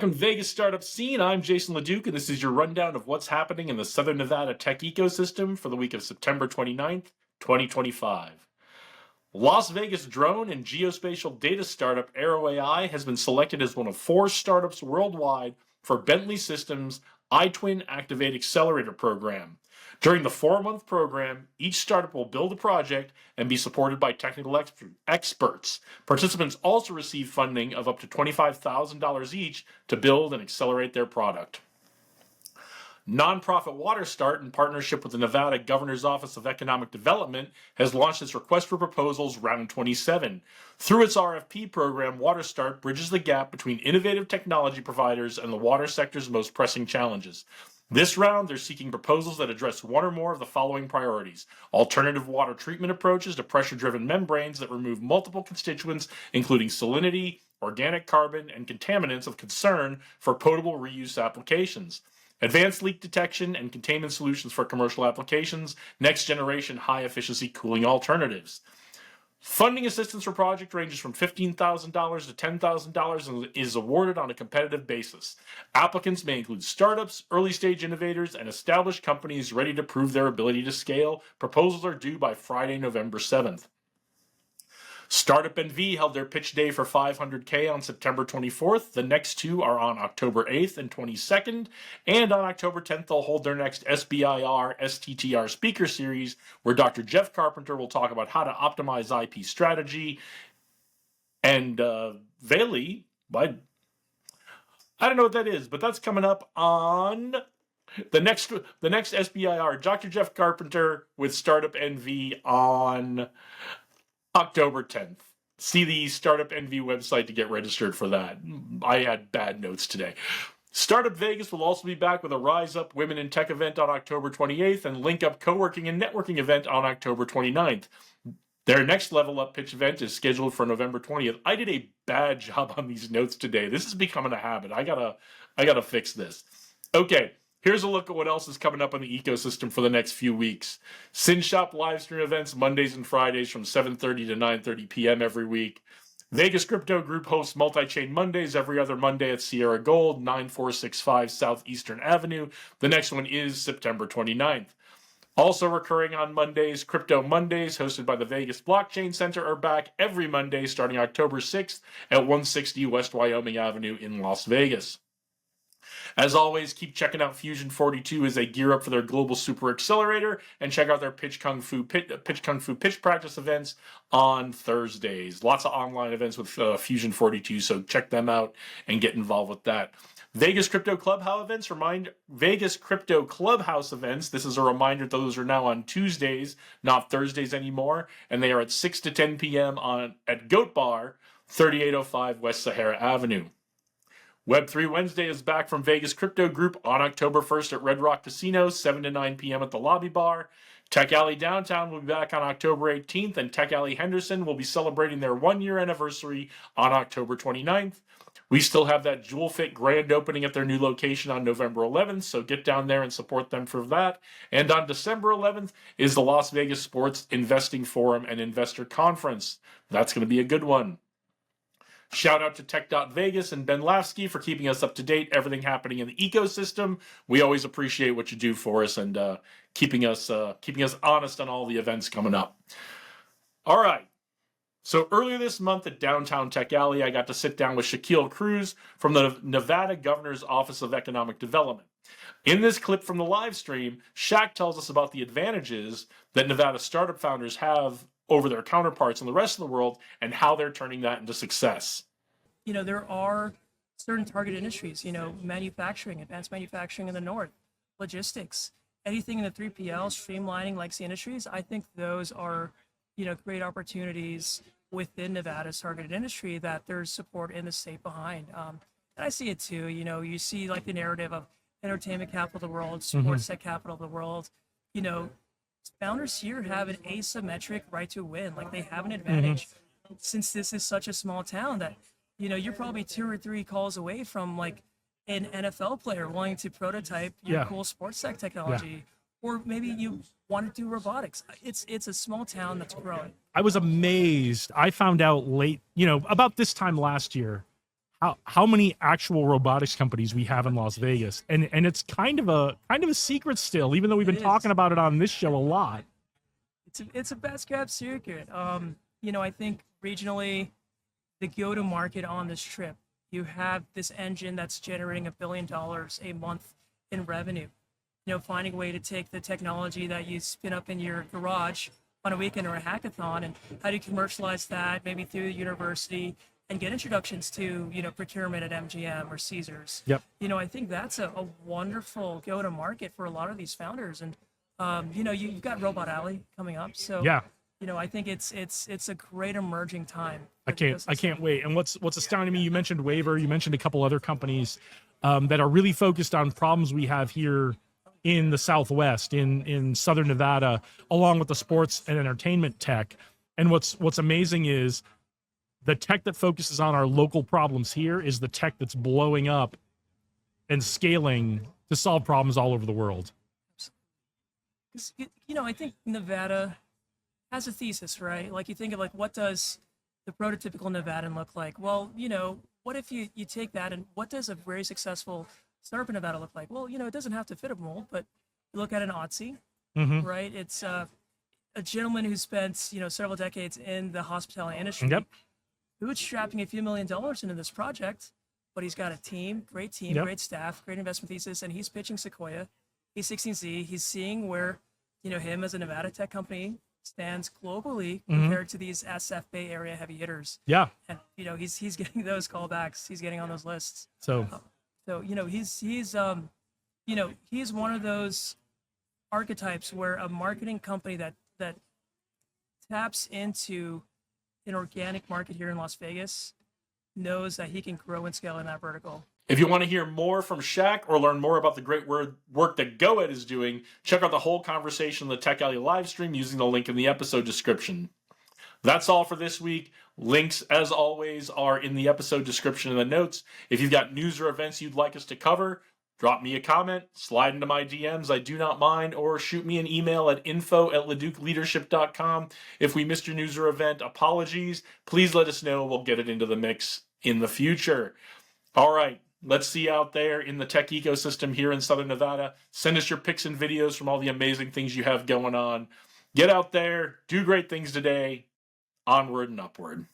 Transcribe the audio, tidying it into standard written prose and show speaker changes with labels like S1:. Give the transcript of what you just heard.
S1: Welcome to Vegas Startup Scene. I'm Jason LeDuc, and this is your rundown of what's happening in the Southern Nevada tech ecosystem for the week of September 29th, 2025. Las Vegas drone and geospatial data startup AeroAI has been selected as one of 4 startups worldwide for Bentley Systems' iTwin Activate Accelerator program. During the 4-month program, each startup will build a project and be supported by technical experts. Participants also receive funding of up to $25,000 each to build and accelerate their product. Nonprofit WaterStart, in partnership with the Nevada Governor's Office of Economic Development, has launched its Request for Proposals Round 27. Through its RFP program, WaterStart bridges the gap between innovative technology providers and the water sector's most pressing challenges. This round, they're seeking proposals that address one or more of the following priorities: alternative water treatment approaches to pressure-driven membranes that remove multiple constituents, including salinity, organic carbon, and contaminants of concern for potable reuse applications; advanced leak detection and containment solutions for commercial applications; next-generation high-efficiency cooling alternatives. Funding assistance for project ranges from $15,000 to $10,000 and is awarded on a competitive basis. Applicants may include startups, early-stage innovators, and established companies ready to prove their ability to scale. Proposals are due by Friday, November 7th. Startup NV held their pitch day for $500K on September 24th. The next 2 are on October 8th and 22nd. And on October 10th, they'll hold their next SBIR STTR speaker series, where Dr. Jeff Carpenter will talk about how to optimize IP strategy. And Veli, I don't know what that is, but that's coming up on the next SBIR. Dr. Jeff Carpenter with Startup NV on October 10th. See the Startup NV website to get registered for that. I had bad notes today. Startup Vegas will also be back with a Rise Up Women in Tech event on October 28th and Link Up Co-working and Networking event on October 29th. Their next Level Up pitch event is scheduled for November 20th. I did a bad job on these notes today. This is becoming a habit. I gotta fix this. Okay. Here's a look at what else is coming up on the ecosystem for the next few weeks. SynShop live stream events Mondays and Fridays from 7:30 to 9:30 p.m. every week. Vegas Crypto Group hosts Multi-Chain Mondays every other Monday at Sierra Gold, 9465 Southeastern Avenue. The next one is September 29th. Also recurring on Mondays, Crypto Mondays, hosted by the Vegas Blockchain Center, are back every Monday starting October 6th at 160 West Wyoming Avenue in Las Vegas. As always, keep checking out Fusion 42 as they gear up for their global super accelerator, and check out their Pitch Kung Fu pitch practice events on Thursdays. Lots of online events with Fusion 42, so check them out and get involved with that. Vegas Crypto Clubhouse events. This is a reminder those are now on Tuesdays, not Thursdays anymore, and they are at 6 to 10 p.m. at Goat Bar, 3805 West Sahara Avenue. Web3 Wednesday is back from Vegas Crypto Group on October 1st at Red Rock Casino, 7 to 9 p.m. at the Lobby Bar. Tech Alley Downtown will be back on October 18th, and Tech Alley Henderson will be celebrating their 1-year anniversary on October 29th. We still have that Jewel Fit grand opening at their new location on November 11th, so get down there and support them for that. And on December 11th is the Las Vegas Sports Investing Forum and Investor Conference. That's going to be a good one. Shout out to Tech.Vegas and Ben Lavsky for keeping us up to date, everything happening in the ecosystem. We always appreciate what you do for us and keeping us honest on all the events coming up. All right. So earlier this month at Downtown Tech Alley, I got to sit down with Shaquille Cruz from the Nevada Governor's Office of Economic Development. In this clip from the live stream, Shaq tells us about the advantages that Nevada startup founders have over their counterparts in the rest of the world and how they're turning that into success.
S2: There are certain target industries, manufacturing, advanced manufacturing in the north, logistics, anything in the 3PL, streamlining legacy industries. I think those are, great opportunities within Nevada's targeted industry that there's support in the state behind. And I see it too. You see like the narrative of entertainment capital of the world, sports tech capital of the world. Founders here have an asymmetric right to win. Like they have an advantage since this is such a small town that, you're probably 2 or 3 calls away from like an NFL player wanting to prototype your cool sports tech technology. Or maybe you want to do robotics. It's a small town that's growing.
S3: I was amazed. I found out late, about this time last year, how many actual robotics companies we have in Las Vegas, and it's kind of a secret still, even though we've been talking about it on this show a lot.
S2: It's a best kept secret. I think regionally, the go to market on this trip, you have this engine that's generating $1 billion a month in revenue. Finding a way to take the technology that you spin up in your garage on a weekend or a hackathon, and how do you commercialize that maybe through the university and get introductions to procurement at MGM or Caesars.
S3: Yep.
S2: I think that's a wonderful go to market for a lot of these founders. And you've got Robot Alley coming up, so
S3: yeah,
S2: I think it's a great emerging time.
S3: I can't wait. And what's astounding me, you mentioned Waiver, you mentioned a couple other companies that are really focused on problems we have here in the Southwest, in Southern Nevada, along with the sports and entertainment tech. And what's amazing is the tech that focuses on our local problems here is the tech that's blowing up and scaling to solve problems all over the world.
S2: I think Nevada has a thesis, right? Like, you think of what does the prototypical Nevadan look like? Well, what if you take that, and what does a very successful startup in Nevada look like? Well, it doesn't have to fit a mold, but you look at an Otzi, right? It's a gentleman who spent several decades in the hospitality industry.
S3: Yep.
S2: Bootstrapping a few $1 million into this project, but he's got a great team,
S3: yep.
S2: great staff, great investment thesis, and he's pitching Sequoia. He's 16Z. He's seeing where, him as a Nevada tech company stands globally compared to these SF Bay Area heavy hitters.
S3: Yeah.
S2: And he's getting those callbacks. He's getting on those lists.
S3: So
S2: he's one of those archetypes where a marketing company that taps into an organic market here in Las Vegas knows that he can grow and scale in that vertical.
S1: If you want to hear more from Shaq or learn more about the great work that GoEd is doing, check out the whole conversation on the Tech Alley live stream using the link in the episode description. That's all for this week. Links, as always, are in the episode description and the notes. If you've got news or events you'd like us to cover, drop me a comment, slide into my DMs, I do not mind, or shoot me an email at info@leducleadership.com. If we missed your news or event, apologies. Please let us know. We'll get it into the mix in the future. All right. Let's see you out there in the tech ecosystem here in Southern Nevada. Send us your pics and videos from all the amazing things you have going on. Get out there, do great things today. Onward and upward.